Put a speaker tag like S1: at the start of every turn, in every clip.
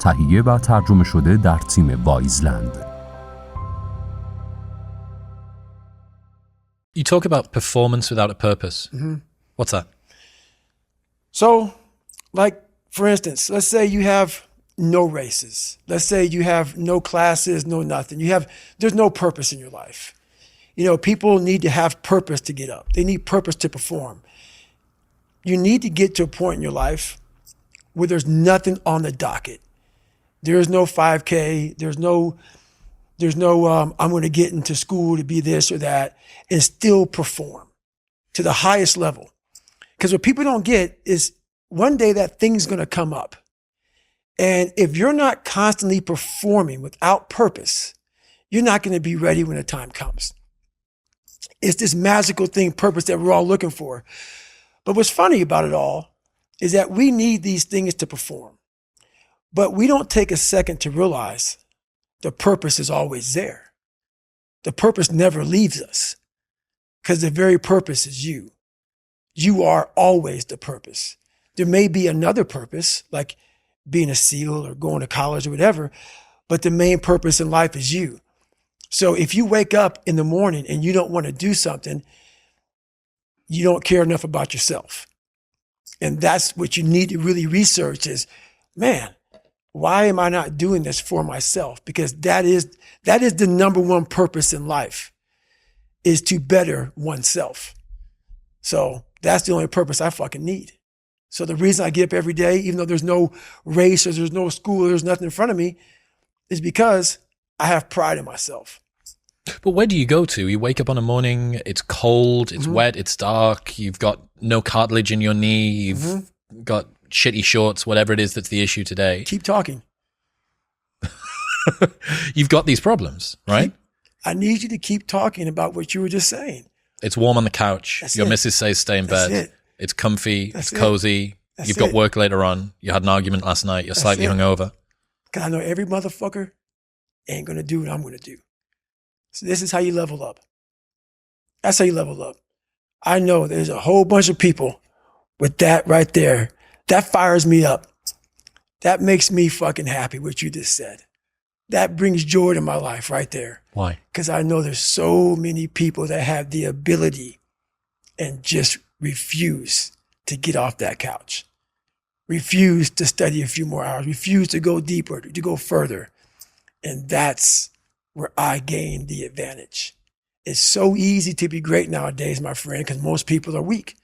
S1: تهیه و ترجمه شده در تیم وایزلند.
S2: You talk about performance without a purpose. Mm-hmm. What's that?
S3: So, like, for instance, let's say you have no races. Let's say you have no classes, no nothing. There's no purpose in your life. You know, people need to have purpose to get up. They need purpose to perform. You need to get to a point in your life where there's nothing on the docket. There's no 5K. There's no I'm going to get into school to be this or that and still perform to the highest level. Because what people don't get is one day that thing's going to come up. And if you're not constantly performing without purpose, you're not going to be ready when the time comes. It's this magical thing, purpose, that we're all looking for. But what's funny about it all is that we need these things to perform. But we don't take a second to realize the purpose is always there. The purpose never leaves us because the very purpose is you. You are always the purpose. There may be another purpose, like being a SEAL or going to college or whatever, but the main purpose in life is you. So if you wake up in the morning and you don't want to do something, you don't care enough about yourself. And that's what you need to really research is, man, why am I not doing this for myself? Because that is the number one purpose in life, is to better oneself. So that's the only purpose I fucking need. So the reason I get up every day, even though there's no race or there's no school, or there's nothing in front of me, is because I have pride in myself.
S2: But where do you go to? You wake up on a morning, it's cold, it's wet, it's dark, you've got no cartilage in your knee, you've got shitty shorts, whatever it is that's the issue today.
S3: Keep talking.
S2: You've got these problems, right?
S3: I need you to keep talking about what you were just saying.
S2: It's warm on the couch.
S3: That's
S2: Your
S3: it.
S2: missus says stay in
S3: That's
S2: bed.
S3: it.
S2: It's comfy.
S3: That's
S2: it's cozy.
S3: That's
S2: You've got
S3: it.
S2: work later on. You had an argument last night. You're slightly hungover.
S3: Because I know every motherfucker ain't going to do what I'm going to do. So this is how you level up. That's how you level up. I know there's a whole bunch of people with that right there. That fires me up. That makes me fucking happy, what you just said. That brings joy to my life right there.
S2: Why?
S3: Because I know there's so many people that have the ability and just refuse to get off that couch. Refuse to study a few more hours. Refuse to go deeper, to go further. And that's where I gain the advantage. It's so easy to be great nowadays, my friend, because most people are weak.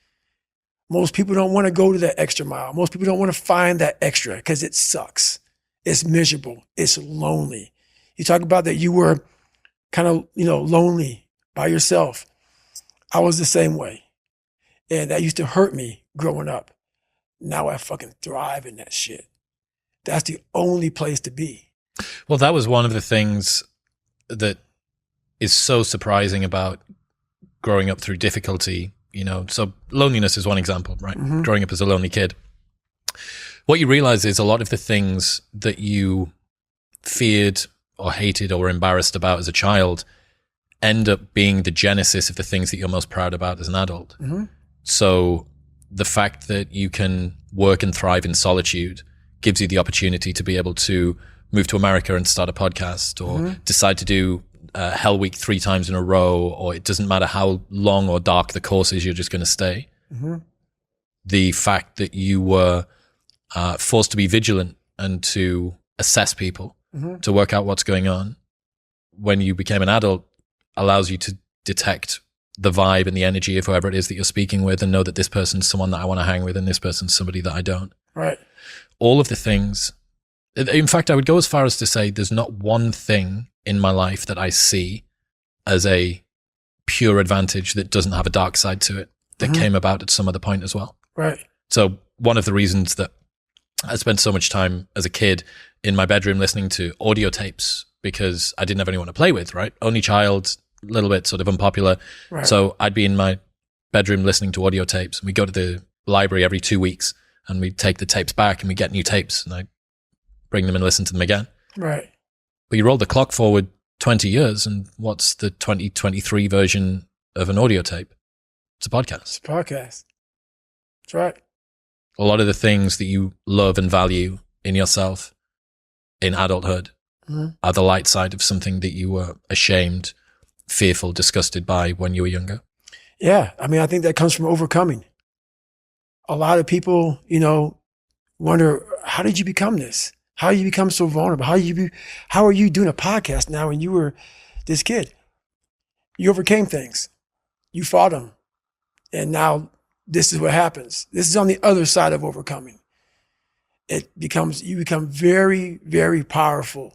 S3: Most people don't want to go to that extra mile. Most people don't want to find that extra because it sucks. It's miserable. It's lonely. You talk about that you were kind of, lonely by yourself. I was the same way. And that used to hurt me growing up. Now I fucking thrive in that shit. That's the only place to be.
S2: Well, that was one of the things that is so surprising about growing up through difficulty. So loneliness is one example, right? Mm-hmm. Growing up as a lonely kid. What you realize is a lot of the things that you feared or hated or were embarrassed about as a child end up being the genesis of the things that you're most proud about as an adult. Mm-hmm. So the fact that you can work and thrive in solitude gives you the opportunity to be able to move to America and start a podcast, or decide to do Hell Week 3 times in a row, or it doesn't matter how long or dark the course is, you're just going to stay. Mm-hmm. The fact that you were forced to be vigilant and to assess people, to work out what's going on when you became an adult allows you to detect the vibe and the energy of whoever it is that you're speaking with, and know that this person's someone that I want to hang with and this person's somebody that I don't.
S3: Right.
S2: All of the things. In fact, I would go as far as to say there's not one thing in my life that I see as a pure advantage that doesn't have a dark side to it that came about at some other point as well.
S3: Right.
S2: So one of the reasons that I spent so much time as a kid in my bedroom listening to audio tapes, because I didn't have anyone to play with, right? Only child, a little bit sort of unpopular. Right. So I'd be in my bedroom listening to audio tapes, and we'd go to the library every 2 weeks and we'd take the tapes back and we'd get new tapes and I'd bring them and listen to them again. Right. But you roll the clock forward 20 years and what's the 2023 version of an audio tape? It's a podcast.
S3: It's a podcast. That's right.
S2: A lot of the things that you love and value in yourself in adulthood are the light side of something that you were ashamed, fearful, disgusted by when you were younger?
S3: Yeah. I mean, I think that comes from overcoming. A lot of people, you know, wonder, how did you become this? How did you become so vulnerable? How are you doing a podcast now when you were this kid? You overcame things. You fought them. And now this is what happens. This is on the other side of overcoming. You become very, very powerful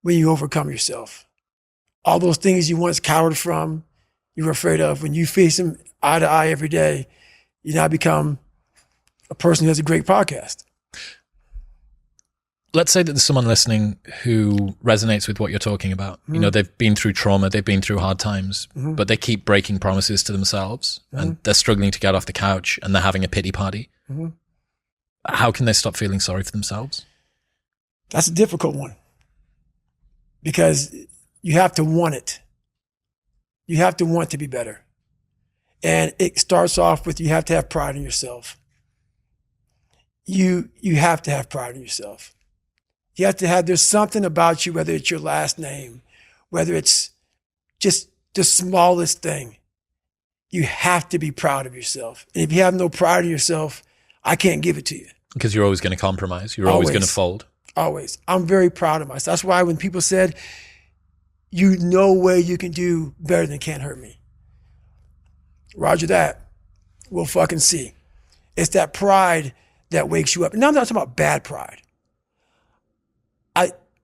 S3: when you overcome yourself. All those things you once cowered from, you were afraid of, when you face them eye to eye every day, you now become a person who has a great podcast.
S2: Let's say that there's someone listening who resonates with what you're talking about. You know, they've been through trauma, they've been through hard times, but they keep breaking promises to themselves and they're struggling to get off the couch and they're having a pity party. How can they stop feeling sorry for themselves?
S3: That's a difficult one, because you have to want it. You have to want to be better. And it starts off with, you have to have pride in yourself. You have to have pride in yourself. You have to have, there's something about you, whether it's your last name, whether it's just the smallest thing, you have to be proud of yourself. And if you have no pride in yourself, I can't give it to you.
S2: Because you're always going to compromise. You're always going to fold.
S3: Always. I'm very proud of myself. That's why when people said, you no way you can do better than Can't Hurt Me. Roger that. We'll fucking see. It's that pride that wakes you up. And now I'm not talking about bad pride.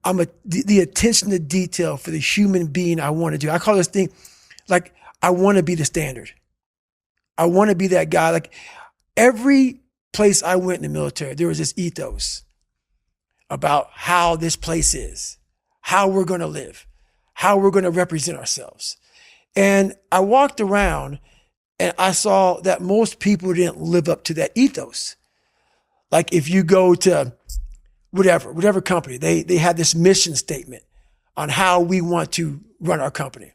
S3: I'm the attention to detail for the human being I want to do. I call this thing, like, I want to be the standard. I want to be that guy. Like, every place I went in the military, there was this ethos about how this place is, how we're going to live, how we're going to represent ourselves. And I walked around and I saw that most people didn't live up to that ethos. Like, if you go to whatever company, they had this mission statement on how we want to run our company.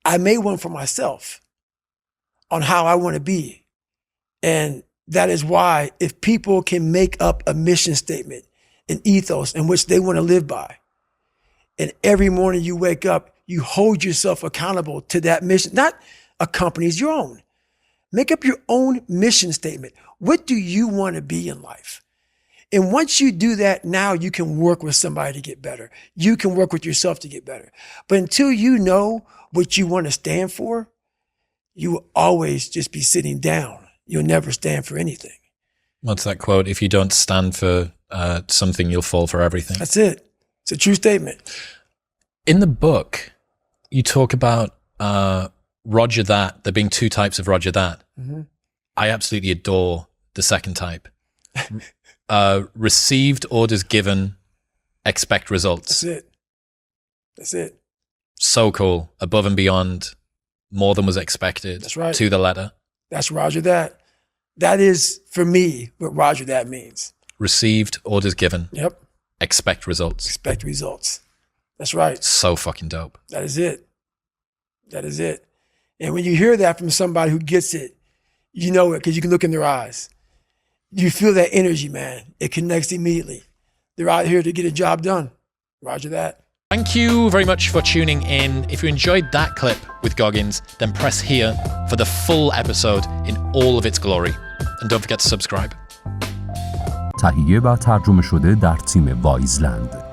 S3: I made one for myself on how I want to be. And that is why, if people can make up a mission statement, an ethos in which they want to live by, and every morning you wake up, you hold yourself accountable to that mission, not a company's, your own. Make up your own mission statement. What do you want to be in life? And once you do that, now you can work with somebody to get better. You can work with yourself to get better. But until you know what you want to stand for, you will always just be sitting down. You'll never stand for anything.
S2: What's that quote? If you don't stand for something, you'll fall for everything.
S3: That's it. It's a true statement.
S2: In the book, you talk about Roger that, there being two types of Roger that. I absolutely adore the second type. Received, orders given, expect results.
S3: That's it.
S2: So cool. Above and beyond, more than was expected.
S3: That's right.
S2: To the letter.
S3: That's Roger that. That is, for me, what Roger that means. Received,
S2: orders given.
S3: Yep.
S2: Expect results.
S3: Expect results. That's right.
S2: So fucking dope.
S3: That is it. That is it. And when you hear that from somebody who gets it, you know it because you can look in their eyes. You feel that energy, man. It connects immediately. They're out here to get a job done. Roger that.
S2: Thank you very much for tuning in. If you enjoyed that clip with Goggins, then press here for the full episode in all of its glory. And don't forget to subscribe.
S1: تهیه و ترجمه شده در تیم وایزلند.